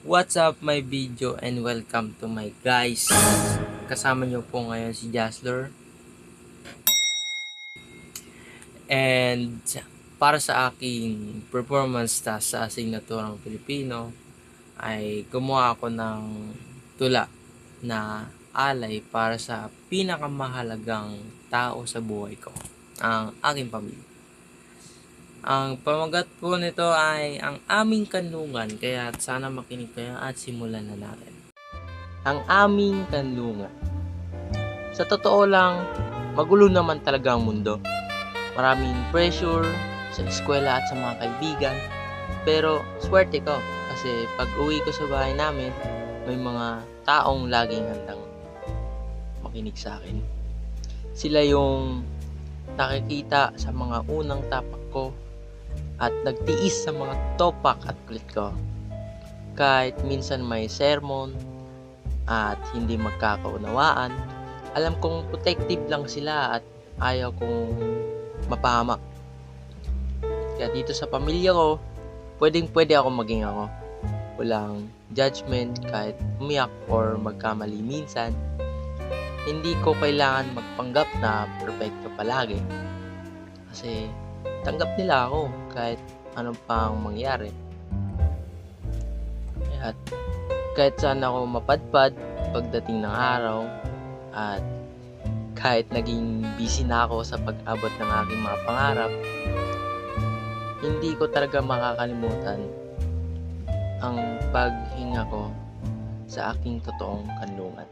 What's up my video and welcome to my guys. Kasama nyo po ngayon si Jasler. And para sa aking performance task sa asignaturang Pilipino ay gumawa ako ng tula na alay para sa pinakamahalagang tao sa buhay ko, ang aking pamilya. Ang pamagat po nito ay ang aming kanlungan, kaya sana makinig kayo at simulan na natin. Ang aming kanlungan. Sa totoo lang, magulo naman talaga ang mundo. Maraming pressure sa eskwela at sa mga kaibigan. Pero swerte ko kasi pag uwi ko sa bahay namin, may mga taong laging handang makinig sa akin. Sila yung nakikita sa mga unang tapak ko at nagtiis sa mga topak at kulit ko. Kahit minsan may sermon at hindi magkakaunawaan, alam kong protective lang sila at ayaw kong mapahamak. Kaya dito sa pamilya ko, pwede ako maging ako. Walang judgment kahit umiyak or magkamali minsan. Hindi ko kailangan magpanggap na perfecto palagi. Kasi tanggap nila ako kahit anong pang mangyari. At kahit saan ako mapadpad pagdating ng araw, at kahit naging busy na ako sa pag-abot ng aking mga pangarap, hindi ko talaga makakalimutan ang paghinga ko sa aking totoong kanlungan.